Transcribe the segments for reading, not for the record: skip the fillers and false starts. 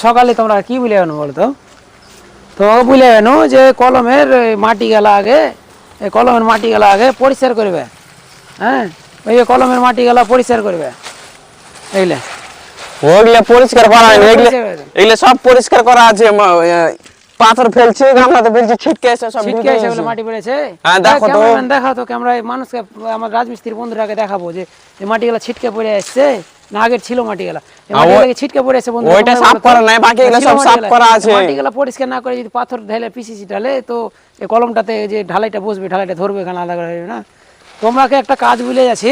সকালে তোমরা কি বলে আনো বলতো? তোমাকে বলে আনো যে কলমের মাটি গেলা আগে, কলমের মাটি গেলা আগে পরিষ্কার করবে। হ্যাঁ, ওই যে কলমের মাটি গেলা পরিষ্কার করবে। এইলে ওগুলা পরিষ্কার করা হয়নি, এগুলা সব পরিষ্কার করা আছে। পাথর ফেলছে, গামলাতে ফেলছে, ছিটকে এসে সব ছিটকে এসে ওগুলো মাটি পড়েছে। হ্যাঁ দেখো তো, দেখাও তো ক্যামেরায় মানুষকে, আমার রাজমিস্ত্রির বন্ধুরাকে দেখাবো যে এই মাটিগুলো ছিটকে পড়ে আসছে না আগের ছিল মাটিগুলো। এই মাটিগুলো ছিটকে পড়ে আসছে বন্ধু, ওইটা সাফ করা নাই, বাকি এগুলো সব সাফ করা আছে। মাটিগুলো পরিষ্কার না করে যদি পাথর ঢেলে পিসিসি ঢালে তো এই কলমটাতে যে ঢালাইটা বসবে, ঢালাইটা ধরবে, এখানে আলাদা করে না। তোমাকে একটা কাজ ভুলে যাচ্ছি,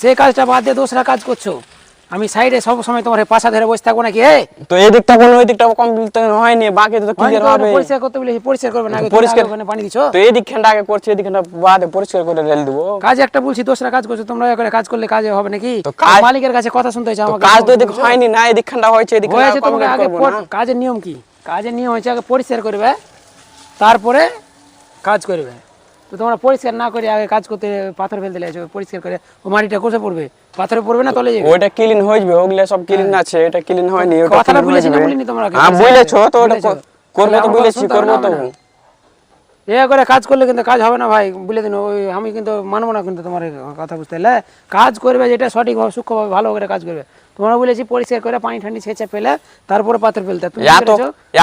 সেই কাজটা বাদ দিয়ে দোসরা কাজ করছো। আমি সাইডে সব সময় তোমার পাশা ধরে বসে থাকবো নাকি? তো এই দিকটা কোন, ওই দিকটা কমপ্লিট হয়নি, বাকি তো ক্লিয়ার হবে। পরিষ্কার করতে বলে পরিষ্কার করবে না, পরিষ্কার ওখানে পানি দিছো তো এই দিকখানটা আগে করছি, এই দিকখানটা বাদে পরিষ্কার করে ঢেলে দেবো। কাজ একটা বলছি, দোসরা কাজ করছো তোমরা, করে কাজ করলে কাজ হবে নাকি? মালিকের কাছে কথা শুনতে হচ্ছে আমাকে। কাজ তো এদিক হয়নি না, এই দিকখানটা হয়েছে, এই দিকখানটা কমপ্লিট করব না। কাজের নিয়ম কি? কাজের নিয়ম হচ্ছে আগে পরিষ্কার করবে, তারপরে কাজ করবে। তো তোমরা পরিষ্কার না করে আগে কাজ করতে পাথর ফেলতে লাগছো, পরিষ্কার করে ও মাটিটা কোথায় পড়বে? পাথরে পড়বে না তলে যাবে? ওইটা ক্লিন হয়ে যাবে, ওগুলা সব ক্লিন আছে, এটা ক্লিন হয়নি। ওটা কথাটা বলেছি না বলিনি তোমরা? হ্যাঁ বলেছো তো, ওটা করব তো বলেছি, করব তো। এ করে কাজ করলে কিন্তু কাজ হবে না ভাই, বলে দিন। ওই আমি কিন্তু মানবো না কিন্তু তোমার কথা, বুঝতে পারলে? কাজ করবে যেটা সঠিকভাবে সূক্ষ্মভাবে ভালো করে কাজ করবে। তোমরা বলেছি পরিষ্কার করে পানি ঠান্ডি ছেঁচে ফেলে তারপরে পাথর ফেলতে।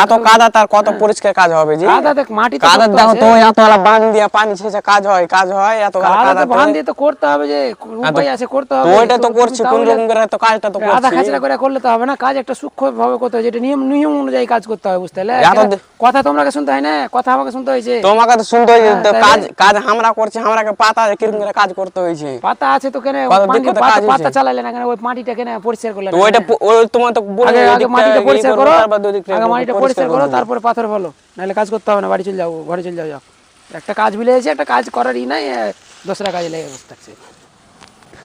এত কাদা তার কত পরিষ্কার কাজ হবে? জি কাদা দেখ, মাটি কাদা দাও তো, এত আলা বান দিয়া পানি ছেঁচে কাজ হয়, কাজ হয়। এত কাদা বান দিয়ে তো করতে হবে, যে উপায় আছে করতে হবে। ওইটা তো করছি, কোন রকম করে তো কাজটা তো করছি। আধা খাচরা করে করলে তো হবে না, কাজ একটা সূক্ষ্মভাবে করতে হয়, যেটা নিয়ম নিয়ম অনুযায়ী কাজ করতে হয়, বুঝতে পারলে? কথা তোমরাকে শুনতে হয় না, কথা আমাকে শুনতে হয়েছে। তোমাকে তো শুনতে হয়েছে, কাজ কাজ আমরা করছি, আমরাকে পাতা কিরকম করে কাজ করতে হয়েছে। পাতা আছে তো কেন পাতা চালাইলে না কেন? ওই মাটিটা কেন পরিষ্কার করলে? ওইটা ওই তোমার তো বলে আগে মাটিটা পরিষ্কার করো, আগে মাটিটা পরিষ্কার করো, তারপরে পাথর ফেলো, নাহলে কাজ করতে হবে না, বাড়ি চলে যাও, ঘরে চলে যাও। একটা কাজ মিলে এসে একটা কাজ করারই নাই, দোসরা কাজে লেগে বসে থাকছে।